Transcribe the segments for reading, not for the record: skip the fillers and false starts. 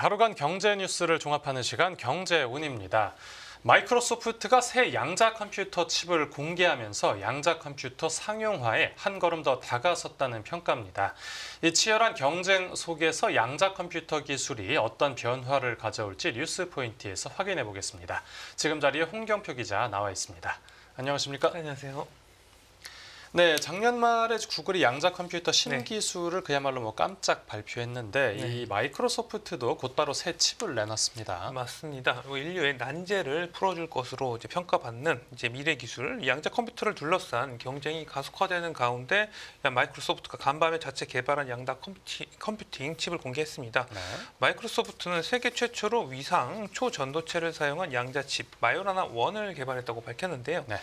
하루간 경제 뉴스를 종합하는 시간 경제운입니다. 마이크로소프트가 새 양자 컴퓨터 칩을 공개하면서 양자 컴퓨터 상용화에 한 걸음 더 다가섰다는 평가입니다. 이 치열한 경쟁 속에서 양자 컴퓨터 기술이 어떤 변화를 가져올지 뉴스 포인트에서 확인해 보겠습니다. 지금 자리에 홍경표 기자 나와 있습니다. 안녕하십니까? 안녕하세요. 네, 작년 말에 구글이 양자 컴퓨터 신기술을 그야말로 깜짝 발표했는데 이 마이크로소프트도 곧바로 새 칩을 내놨습니다. 맞습니다. 인류의 난제를 풀어줄 것으로 평가받는 미래 기술, 양자 컴퓨터를 둘러싼 경쟁이 가속화되는 가운데 마이크로소프트가 간밤에 자체 개발한 양자 컴퓨팅 칩을 공개했습니다. 네. 마이크로소프트는 세계 최초로 위상 초전도체를 사용한 양자 칩 마요라나 1을 개발했다고 밝혔는데요. 네.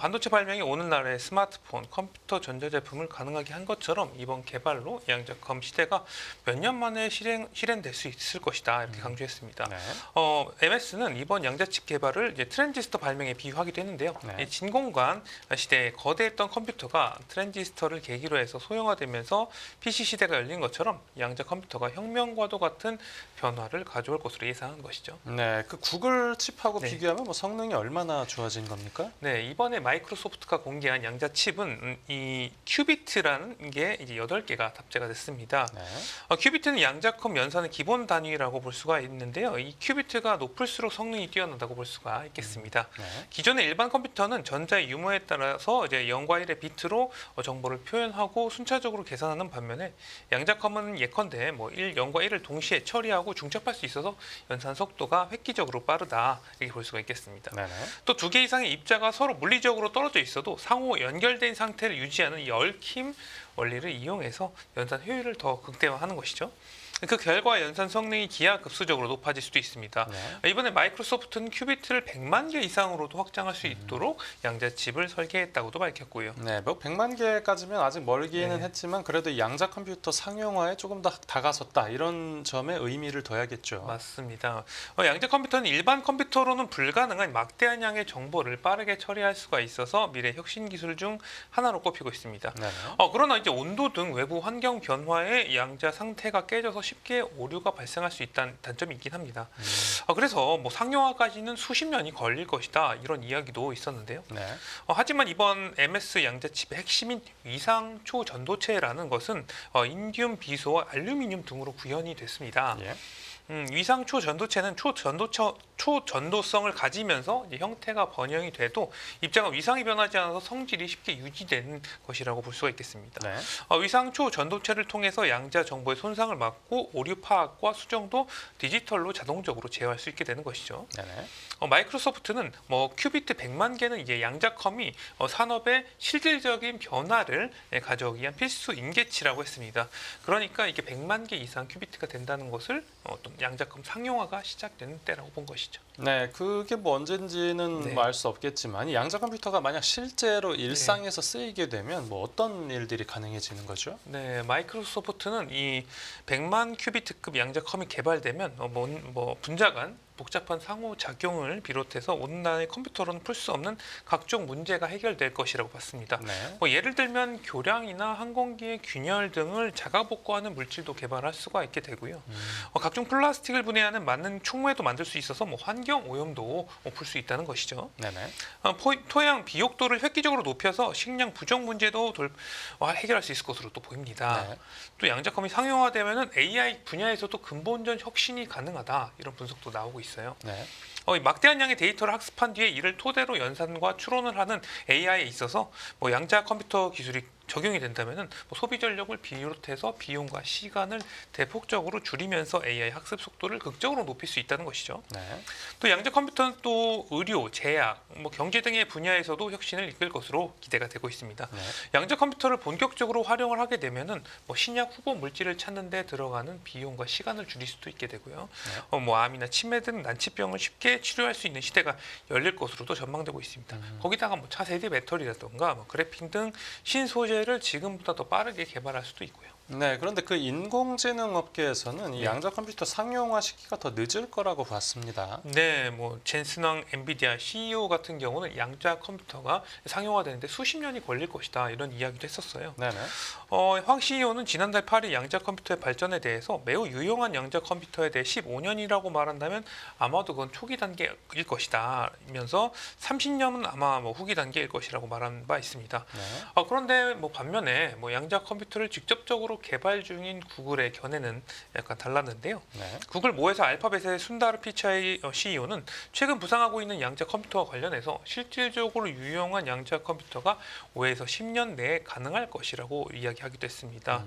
반도체 발명이 오늘날의 스마트폰, 컴퓨터, 전자제품을 가능하게 한 것처럼 이번 개발로 양자컴 시대가 몇 년 만에 실현될 수 있을 것이다 이렇게 강조했습니다. 네. MS는 이번 양자칩 개발을 트랜지스터 발명에 비유하기도 했는데요. 네. 진공관 시대에 거대했던 컴퓨터가 트랜지스터를 계기로 해서 소형화되면서 PC 시대가 열린 것처럼 양자 컴퓨터가 혁명과도 같은 변화를 가져올 것으로 예상한 것이죠. 네, 그 구글 칩하고 네. 비교하면 성능이 얼마나 좋아진 겁니까? 네, 이번에 마이크로소프트가 공개한 양자 칩은 이 큐비트라는 게 이제 8개가 탑재가 됐습니다. 네. 큐비트는 양자컴 연산의 기본 단위라고 볼 수가 있는데요. 이 큐비트가 높을수록 성능이 뛰어나다고 볼 수가 있겠습니다. 네. 기존의 일반 컴퓨터는 전자의 유무에 따라서 0과 1의 비트로 정보를 표현하고 순차적으로 계산하는 반면에 양자컴은 예컨대 0과 1을 동시에 처리하고 중첩할 수 있어서 연산 속도가 획기적으로 빠르다 이렇게 볼 수가 있겠습니다. 네네. 또 2개 이상의 입자가 서로 물리적으로 떨어져 있어도 상호 연결된 상태를 유지하는 이 얽힘 원리를 이용해서 연산 효율을 더 극대화하는 것이죠. 그 결과 연산 성능이 기하급수적으로 높아질 수도 있습니다. 네. 이번에 마이크로소프트는 큐비트를 100만 개 이상으로도 확장할 수 있도록 양자칩을 설계했다고도 밝혔고요. 네, 100만 개까지면 아직 멀기는 네. 했지만 그래도 이 양자 컴퓨터 상용화에 조금 더 다가섰다 이런 점에 의미를 둬야겠죠. 맞습니다. 양자 컴퓨터는 일반 컴퓨터로는 불가능한 막대한 양의 정보를 빠르게 처리할 수가 있어서 미래 혁신 기술 중 하나로 꼽히고 있습니다. 네네. 그러나 온도 등 외부 환경 변화에 양자 상태가 깨져서 쉽게 오류가 발생할 수 있다는 단점이 있긴 합니다. 그래서 상용화까지는 수십 년이 걸릴 것이다 이런 이야기도 있었는데요. 네. 하지만 이번 MS 양자칩의 핵심인 위상 초전도체라는 것은 인디움 비소와 알루미늄 등으로 구현이 됐습니다. 예. 위상 초전도체는 초전도성을 가지면서 형태가 번영이 돼도 입자가 위상이 변하지 않아서 성질이 쉽게 유지되는 것이라고 볼 수가 있겠습니다. 네. 위상 초전도체를 통해서 양자 정보의 손상을 막고 오류 파악과 수정도 디지털로 자동적으로 제어할 수 있게 되는 것이죠. 네네. 마이크로소프트는 큐비트 100만 개는 이제 양자컴이 산업의 실질적인 변화를 가져오기 위한 필수 인계치라고 했습니다. 그러니까 이게 100만 개 이상 큐비트가 된다는 것을 어떤 양자컴 상용화가 시작되는 때라고 본 것이죠. 네, 그게 언젠지는 네. 알 수 없겠지만 이 양자 컴퓨터가 만약 실제로 일상에서 쓰이게 되면 어떤 일들이 가능해지는 거죠? 네, 마이크로소프트는 이 100만 큐비트급 양자컴이 개발되면 분자 간 복잡한 상호작용을 비롯해서 온난의 컴퓨터로는 풀 수 없는 각종 문제가 해결될 것이라고 봤습니다. 네. 예를 들면 교량이나 항공기의 균열 등을 자가복구하는 물질도 개발할 수가 있게 되고요. 각종 플라스틱을 분해하는 맞는 총매도 만들 수 있어서 환경 오염도 풀 수 있다는 것이죠. 네네. 토양 비옥도를 획기적으로 높여서 식량 부족 문제도 해결할 수 있을 것으로 또 보입니다. 네. 또 양자컴이 상용화되면은 AI 분야에서도 근본적 혁신이 가능하다 이런 분석도 나오고 있어요. 네. 이 막대한 양의 데이터를 학습한 뒤에 이를 토대로 연산과 추론을 하는 AI에 있어서 양자 컴퓨터 기술이 적용이 된다면은 소비 전력을 비롯해서 비용과 시간을 대폭적으로 줄이면서 AI 학습 속도를 극적으로 높일 수 있다는 것이죠. 네. 또 양자 컴퓨터는 또 의료, 제약, 경제 등의 분야에서도 혁신을 이끌 것으로 기대가 되고 있습니다. 네. 양자 컴퓨터를 본격적으로 활용을 하게 되면은 신약 후보 물질을 찾는 데 들어가는 비용과 시간을 줄일 수도 있게 되고요. 암이나 치매 등 난치병을 쉽게 치료할 수 있는 시대가 열릴 것으로도 전망되고 있습니다. 거기다가 차세대 배터리라든가 그래픽 등 신소재를 지금보다 더 빠르게 개발할 수도 있고요. 네, 그런데 그 인공지능 업계에서는 이 네. 양자 컴퓨터 상용화 시기가 더 늦을 거라고 봤습니다. 네, 뭐 젠슨왕 엔비디아 CEO 같은 경우는 양자 컴퓨터가 상용화되는데 수십 년이 걸릴 것이다 이런 이야기도 했었어요. 네네. 황 CEO는 지난달 8일 양자 컴퓨터의 발전에 대해서 매우 유용한 양자 컴퓨터에 대해 15년이라고 말한다면 아마도 그건 초기 단계일 것이다면서 30년은 아마 뭐 후기 단계일 것이라고 말한 바 있습니다. 네. 그런데 뭐 반면에 뭐 양자 컴퓨터를 직접적으로 개발 중인 구글의 견해는 약간 달랐는데요. 네. 구글 모에서 알파벳의 순다르 피차이 CEO는 최근 부상하고 있는 양자 컴퓨터와 관련해서 실질적으로 유용한 양자 컴퓨터가 5에서 10년 내에 가능할 것이라고 이야기하기도 했습니다.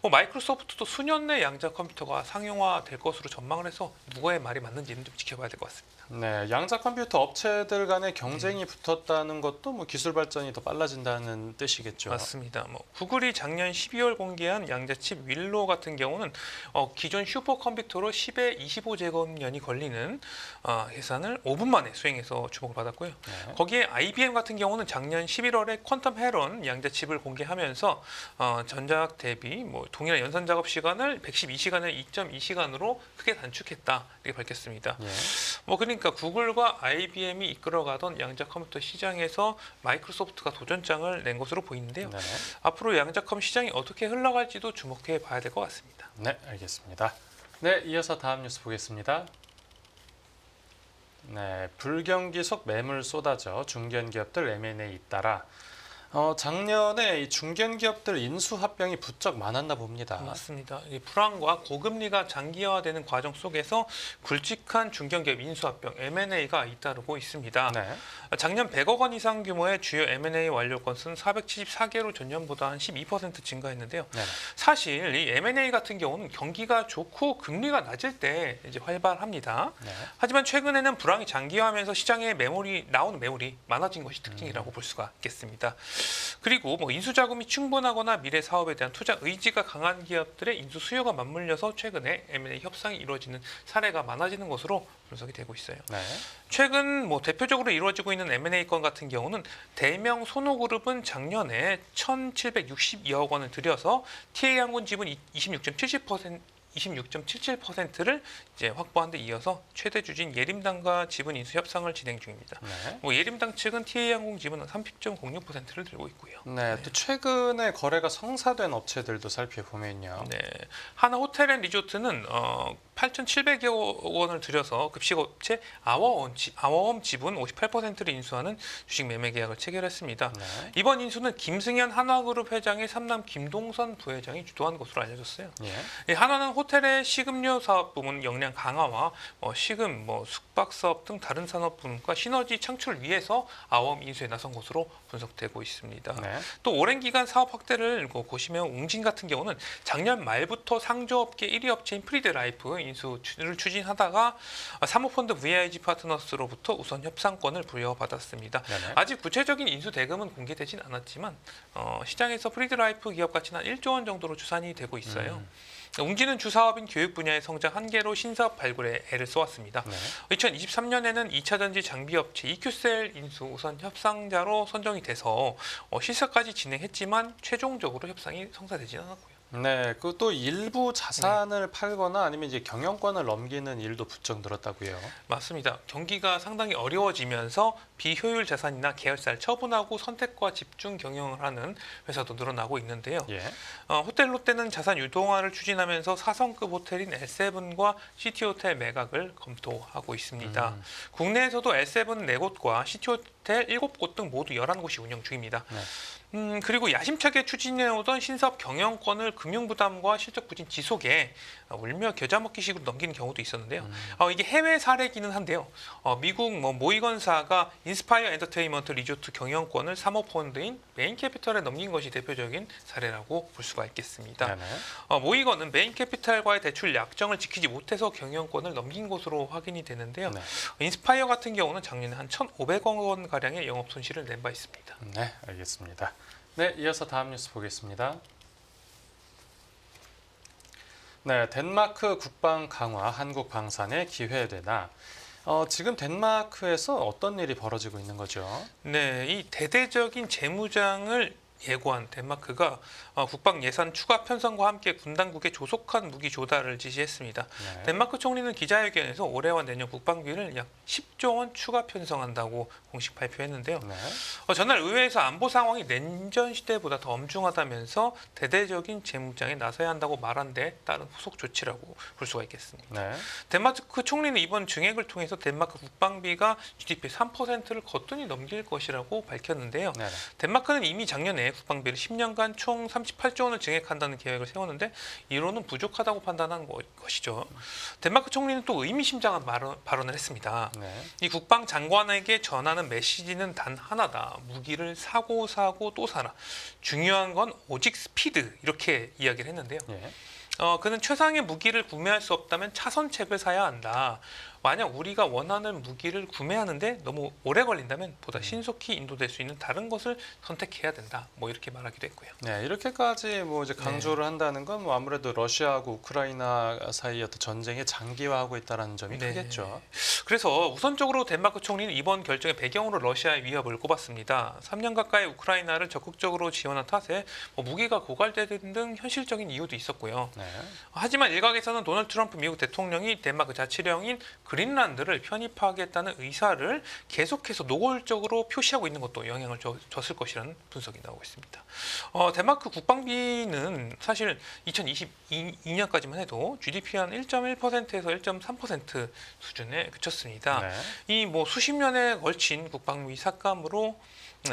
뭐 마이크로소프트도 수년 내 양자 컴퓨터가 상용화될 것으로 전망을 해서 누구의 말이 맞는지는 좀 지켜봐야 될 것 같습니다. 네, 양자 컴퓨터 업체들 간의 경쟁이 붙었다는 것도 뭐 기술 발전이 더 빨라진다는 뜻이겠죠. 맞습니다. 뭐 구글이 작년 12월 공개한 양자칩 윌로 같은 경우는 기존 슈퍼컴퓨터로 10에 25제곱년이 걸리는 계산을 5분 만에 수행해서 주목을 받았고요. 네. 거기에 IBM 같은 경우는 작년 11월에 퀀텀 헤론 양자칩을 공개하면서 전작 대비 뭐 동일한 연산 작업 시간을 112시간을 2.2시간으로 크게 단축했다 이렇게 밝혔습니다. 예. 뭐 그러니까 구글과 IBM이 이끌어가던 양자 컴퓨터 시장에서 마이크로소프트가 도전장을 낸 것으로 보이는데요. 네. 앞으로 양자컴 시장이 어떻게 흘러갈지도 주목해 봐야 될 것 같습니다. 네, 알겠습니다. 네, 이어서 다음 뉴스 보겠습니다. 네, 불경기속 매물 쏟아져 중견기업들 M&A 잇따라 작년에 이 중견기업들 인수 합병이 부쩍 많았나 봅니다. 맞습니다. 이 불황과 고금리가 장기화되는 과정 속에서 굵직한 중견기업 인수합병 M&A가 잇따르고 있습니다. 네. 작년 100억 원 이상 규모의 주요 M&A 완료 건수는 474개로 전년보다 한 12% 증가했는데요. 네. 사실 이 M&A 같은 경우는 경기가 좋고 금리가 낮을 때 이제 활발합니다. 네. 하지만 최근에는 불황이 장기화하면서 시장에 나오는 매물이 많아진 것이 특징이라고 볼 수가 있겠습니다. 그리고 뭐 인수 자금이 충분하거나 미래 사업에 대한 투자 의지가 강한 기업들의 인수 수요가 맞물려서 최근에 M&A 협상이 이루어지는 사례가 많아지는 것으로 분석이 되고 있어요. 네. 최근 뭐 대표적으로 이루어지고 있는 M&A 건 같은 경우는 대명 소노그룹은 작년에 1,762억 원을 들여서 TA항공 지분 26.77%를 이제 확보한 데 이어서 최대 주주인 예림당과 지분 인수 협상을 진행 중입니다. 네. 뭐 예림당 측은 TA항공 지분은 30.06%를 들고 있고요. 네, 또 최근에 거래가 성사된 업체들도 살펴보면요. 네, 하나 호텔 앤 리조트는 8,700억 원을 들여서 급식업체 아워엄 지분 58%를 인수하는 주식 매매 계약을 체결했습니다. 네. 이번 인수는 김승현 한화그룹 회장의 삼남 김동선 부회장이 주도한 것으로 알려졌어요. 예. 한화는 호텔의 식음료 사업 부문 역량 강화와 식음, 숙박 사업 등 다른 산업 부문과 시너지 창출을 위해서 아워엄 인수에 나선 것으로 분석되고 있습니다. 네. 또 오랜 기간 사업 확대를 보시면 웅진 같은 경우는 작년 말부터 상조업계 1위 업체인 프리드라이프 인수를 추진하다가 사모펀드 VIG 파트너스로부터 우선 협상권을 부여받았습니다. 네네. 아직 구체적인 인수 대금은 공개되진 않았지만 시장에서 프리드라이프 기업 가치는 한 1조 원 정도로 추산이 되고 있어요. 웅진은 주사업인 교육 분야의 성장 한계로 신사업 발굴에 애를 쏘았습니다. 네. 2023년에는 2차 전지 장비 업체 EQ셀 인수 우선 협상자로 선정이 돼서 시사까지 진행했지만 최종적으로 협상이 성사되지는 않았고요. 네, 그 또 일부 자산을 팔거나 아니면 이제 경영권을 넘기는 일도 부쩍 늘었다고요. 맞습니다. 경기가 상당히 어려워지면서 비효율 자산이나 계열사를 처분하고 선택과 집중 경영을 하는 회사도 늘어나고 있는데요. 예. 호텔 롯데는 자산 유동화를 추진하면서 4성급 호텔인 L7과 시티호텔 매각을 검토하고 있습니다. 국내에서도 L7 4곳과 시티호텔 7곳 등 모두 11곳이 운영 중입니다. 네. 그리고 야심차게 추진해오던 신사업 경영권을 금융부담과 실적 부진 지속에 울며 겨자 먹기식으로 넘기는 경우도 있었는데요. 이게 해외 사례기는 한데요. 미국 모이건사가 인스파이어 엔터테인먼트 리조트 경영권을 사모펀드인 메인캐피털에 넘긴 것이 대표적인 사례라고 볼 수가 있겠습니다. 네네. 모이건은 메인캐피털과의 대출 약정을 지키지 못해서 경영권을 넘긴 것으로 확인이 되는데요. 네. 인스파이어 같은 경우는 작년에 한 1,500억 원 가량의 영업 손실을 낸 바 있습니다. 네, 알겠습니다. 네, 이어서 다음 뉴스 보겠습니다. 네, 덴마크 국방 강화 한국 방산의 기회되나 지금 덴마크에서 어떤 일이 벌어지고 있는 거죠? 네, 이 대대적인 재무장을 예고한 덴마크가 국방 예산 추가 편성과 함께 군 당국에 조속한 무기 조달을 지시했습니다. 네. 덴마크 총리는 기자회견에서 올해와 내년 국방비를 약 10조 원 추가 편성한다고 공식 발표했는데요. 네. 전날 의회에서 안보 상황이 냉전 시대보다 더 엄중하다면서 대대적인 재무장에 나서야 한다고 말한 데 따른 후속 조치라고 볼 수가 있겠습니다. 네. 덴마크 총리는 이번 증액을 통해서 덴마크 국방비가 GDP 3%를 거뜬히 넘길 것이라고 밝혔는데요. 네. 덴마크는 이미 작년에 국방비를 10년간 총 38조 원을 증액한다는 계획을 세웠는데 이로는 부족하다고 판단한 것이죠. 덴마크 총리는 또 의미심장한 발언을 했습니다. 네. 이 국방 장관에게 전하는 메시지는 단 하나다. 무기를 사고 또 사라. 중요한 건 오직 스피드. 이렇게 이야기를 했는데요. 예. 그는 최상의 무기를 구매할 수 없다면 차선책을 사야 한다. 만약 우리가 원하는 무기를 구매하는데 너무 오래 걸린다면 보다 신속히 인도될 수 있는 다른 것을 선택해야 된다. 뭐 이렇게 말하기도 했고요. 네, 이렇게까지 뭐 이제 강조를 한다는 건 뭐 아무래도 러시아하고 우크라이나 사이의 어떤 전쟁이 장기화하고 있다는 점이 네. 크겠죠. 그래서 우선적으로 덴마크 총리는 이번 결정의 배경으로 러시아의 위협을 꼽았습니다. 3년 가까이 우크라이나를 적극적으로 지원한 탓에 무기가 고갈되는 등 현실적인 이유도 있었고요. 네. 하지만 일각에서는 도널드 트럼프 미국 대통령이 덴마크 자치령인 그린란드를 편입하겠다는 의사를 계속해서 노골적으로 표시하고 있는 것도 영향을 줬을 것이라는 분석이 나오고 있습니다. 덴마크 국방비는 사실 2022년까지만 해도 GDP 한 1.1%에서 1.3% 수준에 그쳤습니다. 네. 이 수십 년에 걸친 국방비 삭감으로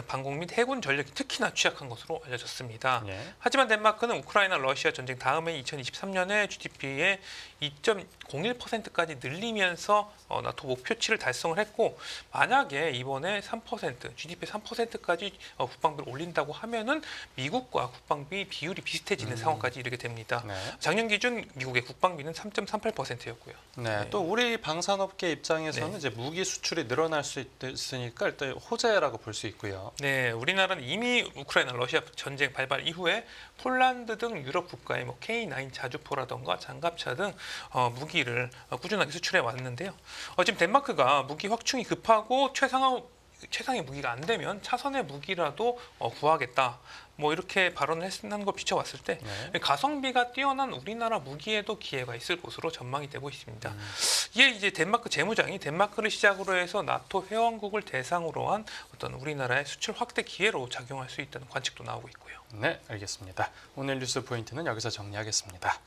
방공 및 해군 전력이 특히나 취약한 것으로 알려졌습니다. 예. 하지만 덴마크는 우크라이나 러시아 전쟁 다음에 2023년에 GDP의 2.01%까지 늘리면서 나토 목표치를 달성을 했고 만약에 이번에 3% GDP 3%까지 국방비를 올린다고 하면은 미국과 국방비 비율이 비슷해지는 상황까지 이르게 됩니다. 네. 작년 기준 미국의 국방비는 3.38%였고요. 네. 또 우리 방산업계 입장에서는 네. 이제 무기 수출이 늘어날 수 있으니까 일단 호재라고 볼 수 있고요. 네, 우리나라는 이미 우크라이나 러시아 전쟁 발발 이후에 폴란드 등 유럽 국가에 K9 자주포라던가 장갑차 등 무기를 꾸준하게 수출해 왔는데요. 지금 덴마크가 무기 확충이 급하고 최상의 무기가 안 되면 차선의 무기라도 구하겠다. 이렇게 발언을 한 걸 비춰봤을 때 네. 가성비가 뛰어난 우리나라 무기에도 기회가 있을 것으로 전망이 되고 있습니다. 이에 이제 덴마크 재무장이 덴마크를 시작으로 해서 나토 회원국을 대상으로 한 어떤 우리나라의 수출 확대 기회로 작용할 수 있다는 관측도 나오고 있고요. 네, 알겠습니다. 오늘 뉴스 포인트는 여기서 정리하겠습니다.